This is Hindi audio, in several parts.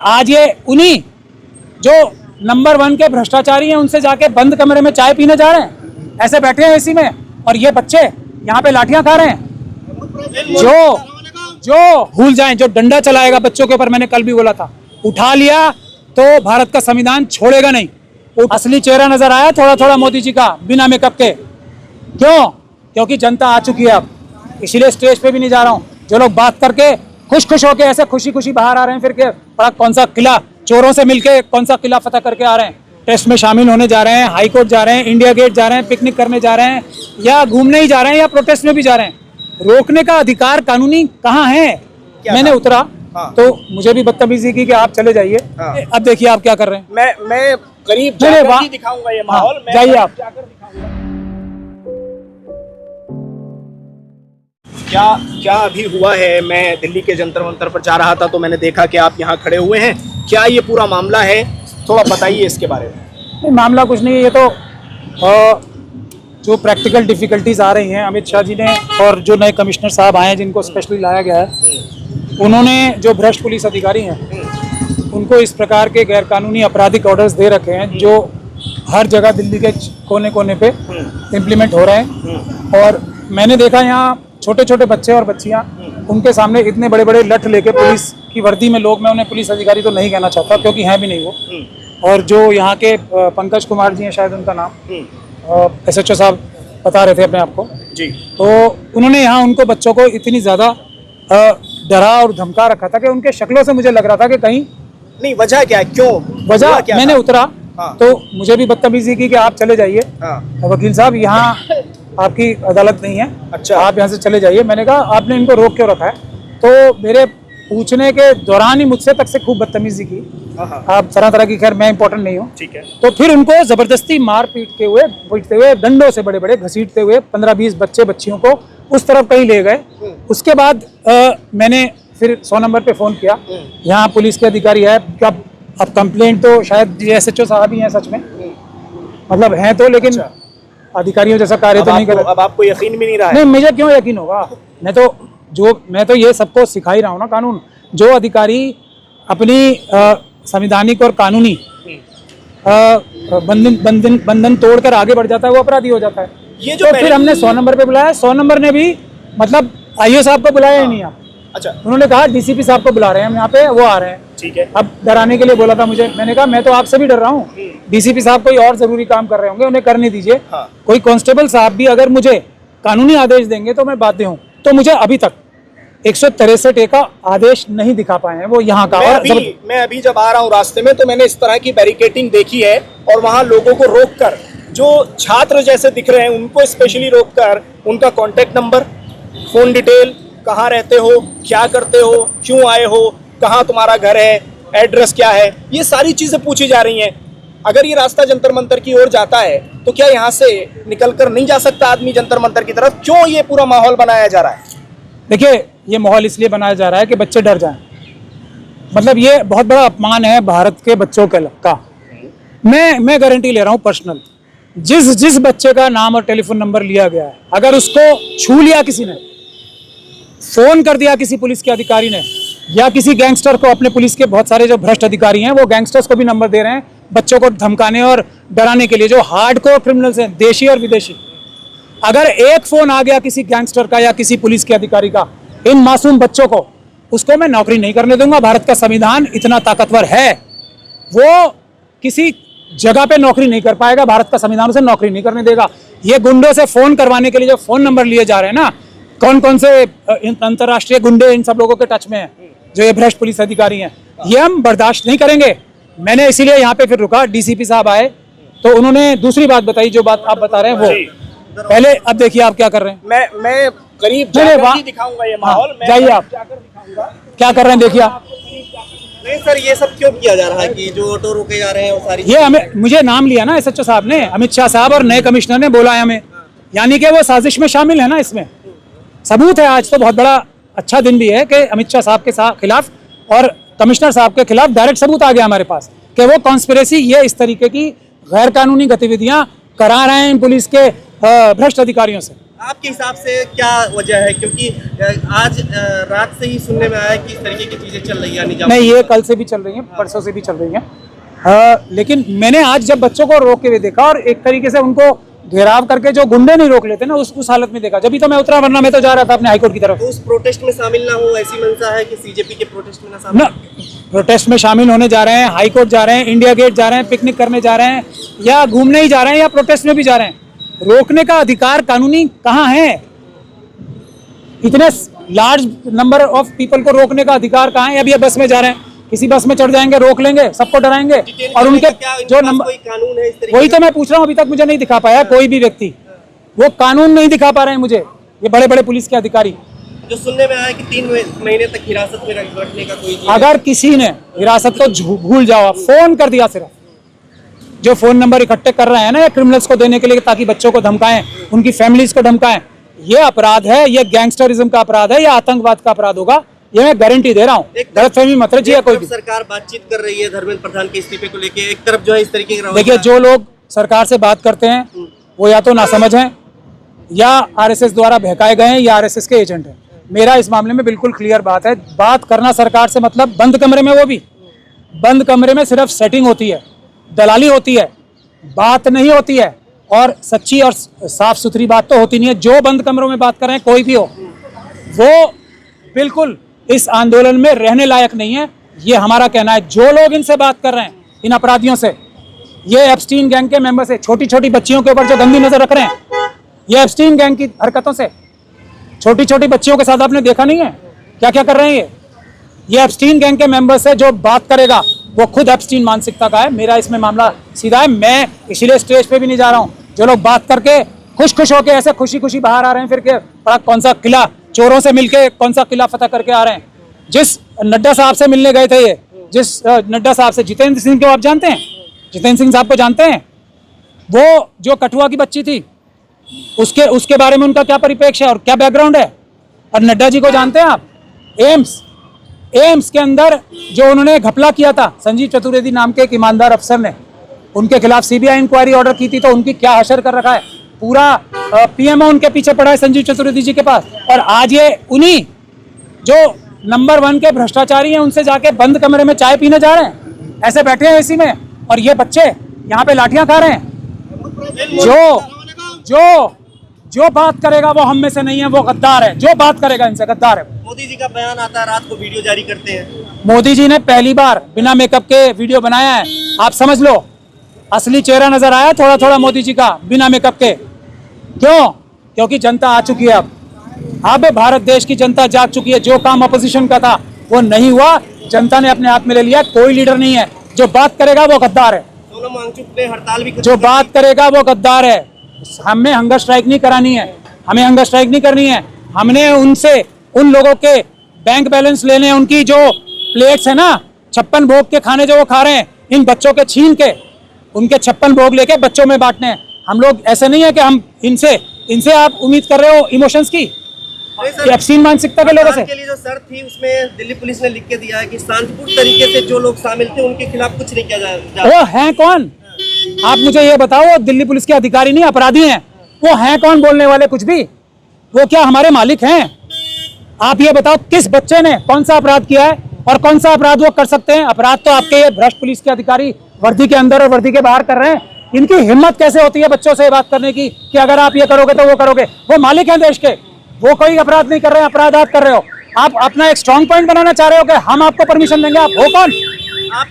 आज ये उन्हीं जो नंबर 1 के भ्रष्टाचारी हैं उनसे जाके बंद कमरे में चाय पीने जा रहे हैं, ऐसे बैठे हैं एसी में, और ये बच्चे यहाँ पे लाठियां खा रहे हैं। जो भूल जाएं, जो डंडा चलाएगा बच्चों के ऊपर, मैंने कल भी बोला था, उठा लिया तो भारत का संविधान छोड़ेगा नहीं। असली चेहरा नजर आया थोड़ा थोड़ा मोदी जी का, बिना मेकअप के। क्यों? क्योंकि जनता आ चुकी है अब, इसीलिए स्टेज पे भी नहीं जा रहा हूँ। जो लोग बात करके खुश होके ऐसे खुशी खुशी बाहर आ रहे हैं, फिर के कौन सा किला, चोरों से मिलके कौन सा किला फतह करके आ रहे हैं, टेस्ट में शामिल होने जा रहे हैं, हाई कोर्ट जा रहे हैं, इंडिया गेट जा रहे हैं, पिकनिक करने जा रहे हैं, या घूमने ही जा रहे हैं, या प्रोटेस्ट में भी जा रहे हैं, रोकने का अधिकार कानूनी कहाँ है? मैंने उतरा तो मुझे भी बदतमीजी की कि आप चले जाइए। अब देखिए आप क्या कर रहे हैं। मैं करीब जाकर दिखाऊंगा ये माहौल। जाइए आप। क्या अभी हुआ है? मैं दिल्ली के जंतर मंतर पर जा रहा था तो मैंने देखा कि आप यहाँ खड़े हुए हैं। क्या ये पूरा मामला है? थोड़ा बताइए इसके बारे में। नहीं, मामला कुछ नहीं है। ये तो जो प्रैक्टिकल डिफिकल्टीज आ रही हैं, अमित शाह जी ने और जो नए कमिश्नर साहब आए हैं जिनको स्पेशली लाया गया है, उन्होंने जो भ्रष्ट पुलिस अधिकारी हैं उनको इस प्रकार के गैरकानूनी आपराधिक ऑर्डर्स दे रखे हैं जो हर जगह दिल्ली के कोने कोने पे इम्प्लीमेंट हो रहे हैं। और मैंने देखा यहाँ छोटे छोटे बच्चे और बच्चियाँ, उनके सामने इतने बड़े बड़े लठ लेके पुलिस की वर्दी में लोग, मैं उन्हें पुलिस अधिकारी तो नहीं कहना चाहता क्योंकि हैं भी नहीं वो। और जो यहाँ के पंकज कुमार जी हैं, शायद उनका नाम, SHO साहब बता रहे थे अपने आप को जी, तो उन्होंने यहाँ उनको बच्चों को इतनी ज़्यादा डरा और धमका रखा था कि उनके शक्लों से मुझे लग रहा था कि कहीं नहीं। वजह क्या है? क्यों वजह? मैंने उतरा तो मुझे भी बदतमीजी की कि आप चले जाइए, वकील साहब यहाँ आपकी अदालत नहीं है, अच्छा आप यहाँ से चले जाइए। मैंने कहा आपने इनको रोक क्यों रखा है? तो मेरे पूछने के दौरान ही मुझसे तक से खूब बदतमीजी की, आप तरह तरह की। खैर मैं इंपॉर्टेंट नहीं हूँ, ठीक है। तो फिर उनको जबरदस्ती मार पीटते हुए डंडों से बड़े बड़े घसीटते हुए 15-20 बच्चे बच्चियों को उस तरफ कहीं ले गए। उसके बाद मैंने फिर 100 नंबर पे फ़ोन किया, यहाँ पुलिस के अधिकारी है क्या? अब कंप्लेंट तो शायद SHO साहब ही हैं सच में, मतलब हैं तो, लेकिन अधिकारियों जैसा कार्य तो नहीं कर रहे। अब आपको यकीन भी नहीं रहा है? नहीं, मुझे क्यों यकीन होगा? मैं तो ये सबको सिखा ही रहा हूँ ना कानून। जो अधिकारी अपनी संवैधानिक और कानूनी बंधन तोड़कर आगे बढ़ जाता है वो अपराधी हो जाता है। ये जो तो फिर हमने 100 नंबर पे बुलाया, 100 नंबर ने भी मतलब IO साहब को बुलाया ही नहीं आप। अच्छा, उन्होंने कहा DCP साहब को बुला रहे हैं हम यहाँ पे, वो आ रहे हैं। ठीक है। अब डराने के लिए बोला था मुझे, मैंने कहा मैं तो आपसे भी डर रहा हूँ, DCP साहब कोई और जरूरी काम कर रहे होंगे, उन्हें करने दीजिए। कोई कांस्टेबल साहब भी अगर मुझे कानूनी आदेश देंगे तो मैं बाध्य हूँ। तो मुझे अभी तक 163A का आदेश नहीं दिखा पाए हैं वो यहाँ का। मैं अभी जब आ रहा हूँ रास्ते में तो मैंने इस तरह की बैरिकेटिंग देखी है, और वहाँ लोगों को रोककर, जो छात्र जैसे दिख रहे हैं उनको स्पेशली रोककर उनका कॉन्टेक्ट नंबर, फोन डिटेल, कहाँ रहते हो, क्या करते हो, क्यों आए हो, कहाँ तुम्हारा घर है, एड्रेस क्या है, ये सारी चीजें पूछी जा रही हैं। अगर ये रास्ता जंतर मंतर की ओर जाता है तो क्या यहाँ से निकलकर नहीं जा सकता आदमी जंतर मंतर की तरफ? क्यों ये पूरा माहौल बनाया जा रहा है? देखिए, ये माहौल इसलिए बनाया जा रहा है कि बच्चे डर जाएं। मतलब ये बहुत बड़ा अपमान है भारत के बच्चों का। मैं गारंटी ले रहा हूँ पर्सनल, जिस बच्चे का नाम और टेलीफोन नंबर लिया गया है, अगर उसको छू लिया किसी ने, फोन कर दिया किसी पुलिस के अधिकारी ने, या किसी गैंगस्टर को, अपने पुलिस के बहुत सारे जो भ्रष्ट अधिकारी हैं वो गैंगस्टर्स को भी नंबर दे रहे हैं बच्चों को धमकाने और डराने के लिए, जो हार्डकोर क्रिमिनल्स हैं, देशी और विदेशी। अगर एक फोन आ गया किसी गैंगस्टर का या किसी पुलिस के अधिकारी का इन मासूम बच्चों को, उसको मैं नौकरी नहीं करने दूंगा। भारत का संविधान इतना ताकतवर है, वो किसी जगह पे नौकरी नहीं कर पाएगा, भारत का संविधान उसे नौकरी नहीं करने देगा। ये गुंडों से फोन करवाने के लिए जो फोन नंबर लिए जा रहे हैं ना, कौन कौन से अंतर्राष्ट्रीय गुंडे इन सब लोगों के टच में हैं, जो ये भ्रष्ट पुलिस अधिकारी हैं, ये हम बर्दाश्त नहीं करेंगे। मैंने इसीलिए यहाँ पे फिर रुका। DCP साहब आए तो उन्होंने दूसरी बात बताई, जो बात आप बता रहे हैं वो पहले। अब देखिए आप क्या कर रहे हैं। मैं करीब जाकर दिखाऊंगा ये माहौल। जाइए आप, क्या कर रहे हैं देखिए आप। नहीं सर, ये सब क्यों किया जा रहा है कि जो ऑटो रोके जा रहे हैं वो सारी? ये मुझे नाम लिया ना SHO साहब ने, अमित शाह साहब और नए कमिश्नर ने बोला है हमें, यानी कि वो साजिश में शामिल है ना। इसमें सबूत है। आज तो बहुत बड़ा अच्छा दिन भी है कि अमित शाह साहब के खिलाफ और कमिश्नर साहब के खिलाफ डायरेक्ट सबूत आ गया हमारे पास कि वो कॉन्स्पिरेसी, ये इस तरीके की गैर कानूनी गतिविधियां करा रहे हैं इन पुलिस के भ्रष्ट अधिकारियों से। आपके हिसाब से क्या वजह है? क्योंकि आज रात से ही सुनने में आया कि इस तरीके की चीजें चल रही है निजाम। नहीं, ये कल से भी चल रही हैं, परसों से भी चल रही हैं। लेकिन मैंने आज जब बच्चों को रोक के हुए देखा और एक तरीके से उनको घेराव करके जो गुंडे नहीं रोक लेते ना, उस हालत में देखा, जब भी तो मैं उतरा, वरना मैं तो जा रहा था अपने हाईकोर्ट की तरफ। तो उस प्रोटेस्ट में शामिल ना हो ऐसी मंशा है कि सीजेपी के प्रोटेस्ट में ना शामिल? ना, प्रोटेस्ट में शामिल होने जा रहे हैं, हाईकोर्ट जा रहे हैं, इंडिया गेट जा रहे हैं, पिकनिक करने जा रहे हैं, या घूमने ही जा रहे हैं, या प्रोटेस्ट में भी जा रहे हैं, रोकने का अधिकार कानूनी कहाँ है? इतने लार्ज नंबर ऑफ पीपल को रोकने का अधिकार कहाँ है? अब ये बस में जा रहे हैं, किसी बस में चढ़ जाएंगे, रोक लेंगे, सबको डराएंगे, और उनके जो नंबर, कोई कानून है इस तरीके? वही तो मैं पूछ रहा हूँ, अभी तक मुझे नहीं दिखा पाया कोई भी व्यक्ति, वो कानून नहीं दिखा पा रहे हैं मुझे, ये बड़े बड़े पुलिस के अधिकारी। जो सुनने में आया कि 3 महीने तक हिरासत में रखने का कोई अगर किसी ने हिरासत को भूल जाओ, फोन कर दिया, सिर्फ जो फोन नंबर इकट्ठे कर रहे हैं ना ये क्रिमिनल्स को देने के लिए ताकि बच्चों को धमकाएं, उनकी फैमिलीज को धमकाएं, ये अपराध है, ये गैंगस्टरिज्म का अपराध है, या आतंकवाद का अपराध होगा, ये मैं गारंटी दे रहा हूँ। गलतफहमी मत रखिए कोई भी। सरकार बातचीत कर रही है धर्मेंद्र प्रधान के इस्तीफे को लेके, एक तरफ जो है इस तरीके की देखिए, जो लोग सरकार से बात करते हैं वो या तो नासमझ हैं, या आरएसएस द्वारा बहकाए गए हैं, या आरएसएस के एजेंट हैं। मेरा इस मामले में बिल्कुल क्लियर बात है, बात करना सरकार से मतलब बंद कमरे में, वो भी बंद कमरे में सिर्फ सेटिंग होती है, दलाली होती है, बात नहीं होती है, और सच्ची और साफ सुथरी बात तो होती नहीं है। जो बंद कमरों में बात कर रहे हैं कोई भी हो, वो बिल्कुल इस आंदोलन में रहने लायक नहीं है, ये हमारा कहना है। जो लोग इनसे बात कर रहे हैं, इन अपराधियों से, ये एप्स्टीन गैंग के मेंबर से, छोटी छोटी बच्चियों के ऊपर जो गंदी नजर रख रहे हैं, ये एप्स्टीन गैंग की हरकतों से, छोटी छोटी बच्चियों के साथ आपने देखा नहीं है क्या क्या कर रहे हैं ये एप्स्टीन गैंग के मेंबर से जो बात करेगा वो खुद एप्स्टीन मानसिकता का है। मेरा इसमें मामला सीधा है, मैं इसीलिए स्टेज पे भी नहीं जा रहा हूँ। जो लोग बात करके खुश खुश होके ऐसे खुशी खुशी बाहर आ रहे हैं, फिर के कौन सा किला चोरों से मिलके कौन सा किला फतह करके आ रहे हैं। जिस नड्डा साहब से मिलने गए थे, ये जिस नड्डा साहब से, जितेंद्र सिंह को आप जानते हैं, जितेंद्र सिंह साहब को जानते हैं, वो जो कठुआ की बच्ची थी, उसके बारे में उनका क्या परिप्रेक्ष्य है और क्या बैकग्राउंड है। और नड्डा जी को जानते हैं आप, एम्स के अंदर जो उन्होंने घपला किया था, संजीव चतुर्वेदी नाम के एक ईमानदार अफसर ने, उनके खिलाफ सीबीआई इंक्वायरी ऑर्डर की थी, तो उनकी क्या हशर कर रखा है। पूरा पीएमओ उनके पीछे पड़ा है संजीव चतुर्वेदी जी के पास, और आज ये उन्हीं जो नंबर 1 के भ्रष्टाचारी हैं उनसे जाके बंद कमरे में चाय पीने जा रहे हैं, ऐसे बैठे हैं एसी में, और ये बच्चे यहाँ पे लाठियां खा रहे हैं। जो बात करेगा वो हम में से नहीं है, वो गद्दार है, जो बात करेगा इनसे गद्दार है। मोदी जी का बयान आता है, रात को वीडियो जारी करते हैं। मोदी जी ने पहली बार बिना मेकअप के वीडियो बनाया है, आप समझ लो, असली चेहरा नजर आया थोड़ा थोड़ा मोदी जी का बिना मेकअप के। क्यों? क्योंकि जनता आ चुकी है अब भारत देश की जनता जाग चुकी है। जो काम अपोजिशन का था वो नहीं हुआ, जनता ने अपने हाथ में ले लिया। कोई लीडर नहीं है, जो बात करेगा वो गद्दार है, सोनम वांगचुक ने हड़ताल भी जो बात करेगा वो गद्दार है। हमें हंगर स्ट्राइक नहीं करानी है, हमें हंगर स्ट्राइक नहीं करनी है, हमने उनसे, उन लोगों के बैंक बैलेंस लेने हैं, उनकी जो प्लेट्स है ना 56 भोग के खाने जो वो खा रहे हैं, इन बच्चों के छीन के उनके 56 भोग लेके बच्चों में बांटने हैं। हम लोग ऐसे नहीं है कि हम इनसे आप उम्मीद कर रहे हो इमोशंस की, एप्स्टीन मानसिकता के लोगों से। के लिए जो शर्त थी उसमें दिल्ली पुलिस ने लिख के दिया है कि शांतिपूर्ण तरीके से जो लोग शामिल थे उनके खिलाफ कुछ नहीं किया जाए। वो हैं कौन? आप मुझे ये बताओ, वो दिल्ली पुलिस के अधिकारी नहीं, अपराधी हैं। वो हैं कौन बोलने वाले कुछ भी? वो क्या हमारे मालिक हैं? आप ये बताओ, किस बच्चे ने कौन सा अपराध किया है और कौन सा अपराध वो कर सकते हैं? अपराध तो आपके ये भ्रष्ट पुलिस के अधिकारी वर्दी के अंदर और वर्दी के बाहर कर रहे हैं। इनकी हिम्मत कैसे होती है बच्चों से बात करने की कि अगर आप ये करोगे तो वो करोगे? वो मालिक हैं देश के, वो कोई अपराध नहीं कर रहे हैं, अपराध आप कर रहे हो। आप अपना एक स्ट्रॉन्ग पॉइंट बनाना चाह रहे हो कि हम आपको परमिशन देंगे। आप हो कौन?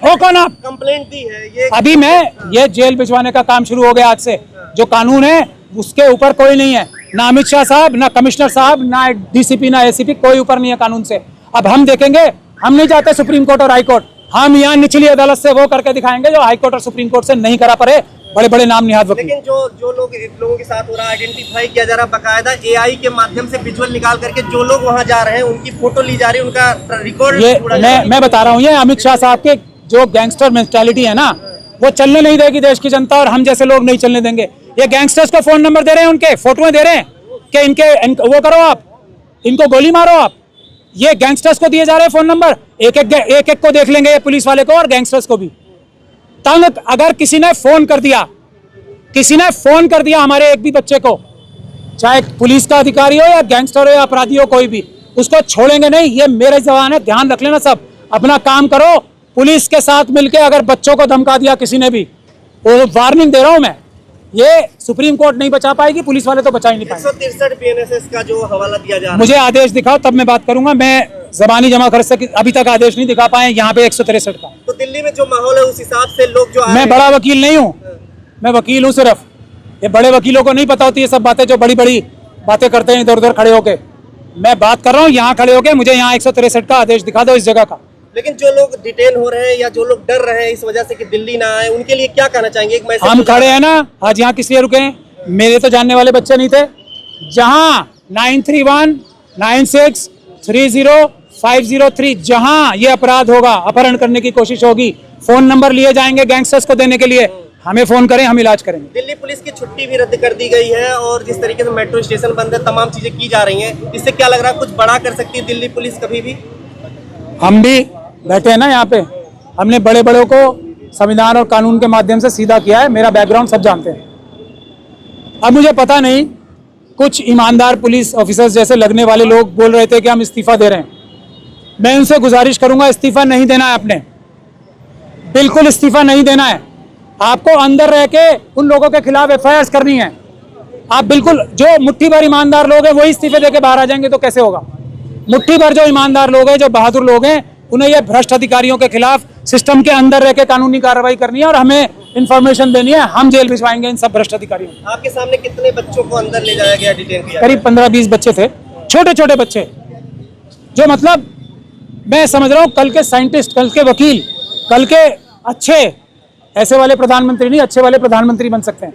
हो कौन आप? कंप्लेंट दी है ये, अभी मैं ये जेल भिजवाने का काम शुरू हो गया आज से। जो कानून है उसके ऊपर कोई नहीं है, ना अमित शाह साहब, ना कमिश्नर साहब, ना डीसीपी, ना एसीपी, कोई ऊपर नहीं है कानून से। अब हम देखेंगे, हम नहीं जाते सुप्रीम कोर्ट और हाई कोर्ट, हम यहाँ निचली अदालत से वो करके दिखाएंगे जो हाई कोर्ट और सुप्रीम कोर्ट से नहीं करा पाए बड़े बड़े नाम निहाद वकील। लेकिन जो लोगों के साथ हो रहा है, आइडेंटिफाई किया जा रहा है, बकायदा एआई के माध्यम से विजुअल निकाल करके जो लोग वहां जा रहे हैं उनकी फोटो ली जा रही है, उनका रिकॉर्ड। ये मैं बता रहा हूँ, ये अमित शाह साहब के जो गैंगस्टर मेंटालिटी है ना, वो चलने नहीं देगी देश की जनता, और हम जैसे लोग नहीं चलने देंगे। ये गैंगस्टर्स को फोन नंबर दे रहे हैं, उनके फोटोएं दे रहे हैं कि इनके वो करो, आप इनको गोली मारो। आप ये गैंगस्टर्स को दिए जा रहे हैं फोन नंबर, एक एक को देख लेंगे ये पुलिस वाले को और गैंगस्टर्स को भी। तंग अगर किसी ने फोन कर दिया हमारे एक भी बच्चे को, चाहे पुलिस का अधिकारी हो या गैंगस्टर हो या अपराधी हो, कोई भी, उसको छोड़ेंगे नहीं। ये मेरे जवान है, ध्यान रख लेना सब। अपना काम करो। पुलिस के साथ मिलकर अगर बच्चों को धमका दिया किसी ने भी, वो वार्निंग दे रहा हूं मैं, ये सुप्रीम कोर्ट नहीं बचा पाएगी, पुलिस वाले तो बचा ही नहीं पाएंगे। 163 बीएनएसएस का जो हवाला दिया जा रहा है, मुझे आदेश दिखाओ तब मैं बात करूंगा। मैं जबानी जमा कर सक, अभी तक आदेश नहीं दिखा पाए यहाँ पे 163 का। तो दिल्ली में जो माहौल है उस हिसाब से लोग जो मैं बड़ा वकील नहीं हूँ, मैं वकील हूँ सिर्फ। ये बड़े वकीलों को नहीं पता होती ये सब बातें, जो बड़ी बड़ी बातें करते हैं इधर उधर खड़े होके। मैं बात कर रहा हूँ यहाँ खड़े होके, मुझे यहाँ 163 का आदेश दिखा दो इस जगह का। लेकिन जो लोग डिटेन हो रहे हैं या जो लोग डर रहे हैं इस वजह से कि दिल्ली ना आए, उनके लिए क्या कहना चाहेंगे? एक मैसेज हम खड़े हैं ना आज यहाँ, किस लिए रुके हैं? मेरे तो जानने वाले बच्चे नहीं थे। जहां 931 96 30 503 जहां ये अपराध होगा, अपहरण करने की कोशिश होगी, फोन नंबर लिए जाएंगे गैंगस्टर्स को देने के लिए, हमें फोन करें, हम इलाज करेंगे। दिल्ली पुलिस की छुट्टी भी रद्द कर दी गई है और जिस तरीके से मेट्रो स्टेशन बंद है, तमाम चीजें की जा रही हैं, इससे क्या लग रहा है कुछ बड़ा कर सकती है दिल्ली पुलिस कभी भी? हम भी बैठे हैं ना यहाँ पे, हमने बड़े बड़ों को संविधान और कानून के माध्यम से सीधा किया है। मेरा बैकग्राउंड सब जानते हैं। अब मुझे पता नहीं, कुछ ईमानदार पुलिस ऑफिसर्स जैसे लगने वाले लोग बोल रहे थे कि हम इस्तीफा दे रहे हैं। मैं उनसे गुजारिश करूंगा, इस्तीफा नहीं देना है आपने, बिल्कुल इस्तीफा नहीं देना है। आपको अंदर रह के उन लोगों के खिलाफ एफआईआर करनी है। आप बिल्कुल, जो मुट्ठी भर ईमानदार लोग हैं वही इस्तीफे देके बाहर आ जाएंगे तो कैसे होगा? मुट्ठी भर जो ईमानदार लोग हैं, जो बहादुर लोग हैं, उन्हें ये भ्रष्ट अधिकारियों के खिलाफ सिस्टम के अंदर रह के कानूनी कार्रवाई करनी है और हमें इंफॉर्मेशन देनी है। हम जेल भिजवाएंगे इन सब भ्रष्ट अधिकारियों को। आपके सामने कितने बच्चों को अंदर ले जाया गया, डिटेन किया? करीब 15-20 बच्चे थे, छोटे छोटे बच्चे, जो मतलब मैं समझ रहा हूँ कल के साइंटिस्ट, कल के वकील, कल के अच्छे, ऐसे वाले प्रधानमंत्री नहीं, अच्छे वाले प्रधानमंत्री बन सकते हैं।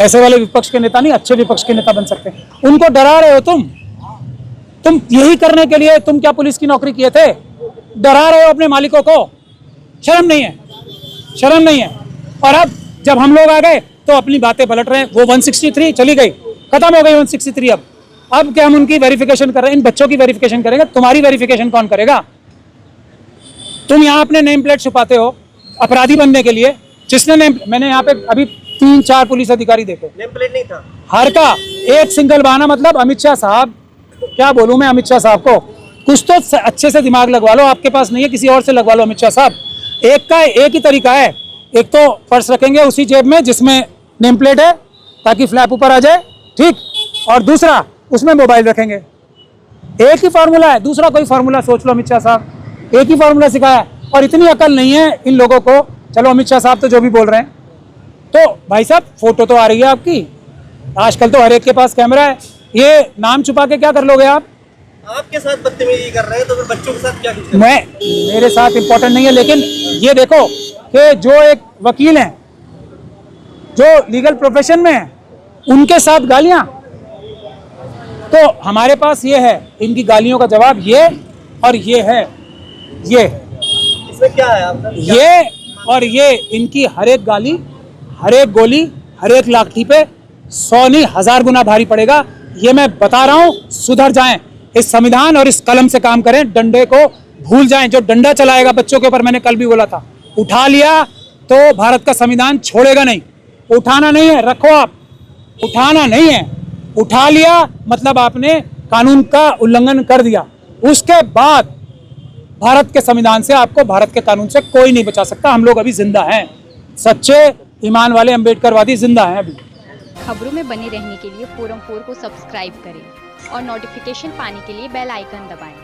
ऐसे वाले विपक्ष के नेता नहीं, अच्छे विपक्ष के नेता बन सकते हैं। उनको डरा रहे हो तुम यही करने के लिए तुम क्या पुलिस की नौकरी किए थे? डरा रहे हो अपने मालिकों को। शर्म नहीं है, शर्म नहीं है। और अब जब हम लोग आ गए तो अपनी बातें पलट रहे हैं। वो 163 चली गई, खत्म हो गई 163। अब क्या हम उनकी वेरिफिकेशन कर रहे हैं? इन बच्चों की वेरिफिकेशन करेंगे, तुम्हारी वेरिफिकेशन कौन करेगा? तुम यहाँ अपने नेम प्लेट छुपाते हो अपराधी बनने के लिए। जिसने मैंने यहाँ पे अभी 3-4 पुलिस अधिकारी देखे, नेम प्लेट नहीं था हर का एक सिंगल बहाना। मतलब अमित शाह साहब, क्या बोलूं मैं अमित शाह साहब को, कुछ तो अच्छे से दिमाग लगवा लो। आपके पास नहीं है, किसी और से लगवा लो। अमित शाह साहब, एक ही तरीका है। एक तो पर्स रखेंगे उसी जेब में जिसमें नेम प्लेट है ताकि फ्लैप ऊपर आ जाए, ठीक, और दूसरा उसमें मोबाइल रखेंगे। एक ही फार्मूला है, दूसरा कोई फार्मूला सोच लो। अमित शाह साहब एक ही फार्मूला सिखाया और इतनी अकल नहीं है इन लोगों को। चलो अमित शाह साहब तो जो भी बोल रहे हैं, तो भाई साहब फोटो तो आ रही है आपकी, आजकल तो हर एक के पास कैमरा है। ये नाम छुपा के क्या कर लोगे आप? आपके साथ बदतमीजी कर रहे हैं तो फिर बच्चों के साथ क्या कीजिए? मेरे साथ इंपॉर्टेंट नहीं है, लेकिन ये देखो कि जो एक वकील हैं, जो लीगल प्रोफेशन में है, उनके साथ गालियां। तो हमारे पास ये है, इनकी गालियों का जवाब ये और ये है। ये इसमें क्या है आपका? ये और ये, इनकी हर एक गाली, हर एक गोली, हर एक लाठी पे 100 नहीं 1000 गुना भारी पड़ेगा। ये मैं बता रहा हूं, सुधर जाएं, इस संविधान और इस कलम से काम करें, डंडे को भूल जाएं। जो डंडा चलाएगा बच्चों के ऊपर, मैंने कल भी बोला था, उठा लिया तो भारत का संविधान छोड़ेगा नहीं। उठाना नहीं है, रखो आप, उठाना नहीं है। उठा लिया मतलब आपने कानून का उल्लंघन कर दिया। उसके बाद भारत के संविधान से आपको, भारत के कानून से कोई नहीं बचा सकता। हम लोग अभी जिंदा हैं, सच्चे ईमान वाले अम्बेडकरवादी जिंदा हैं अभी। खबरों में बने रहने के लिए फोरम 4 को सब्सक्राइब करें और नोटिफिकेशन पाने के लिए बेल आइकन दबाएं।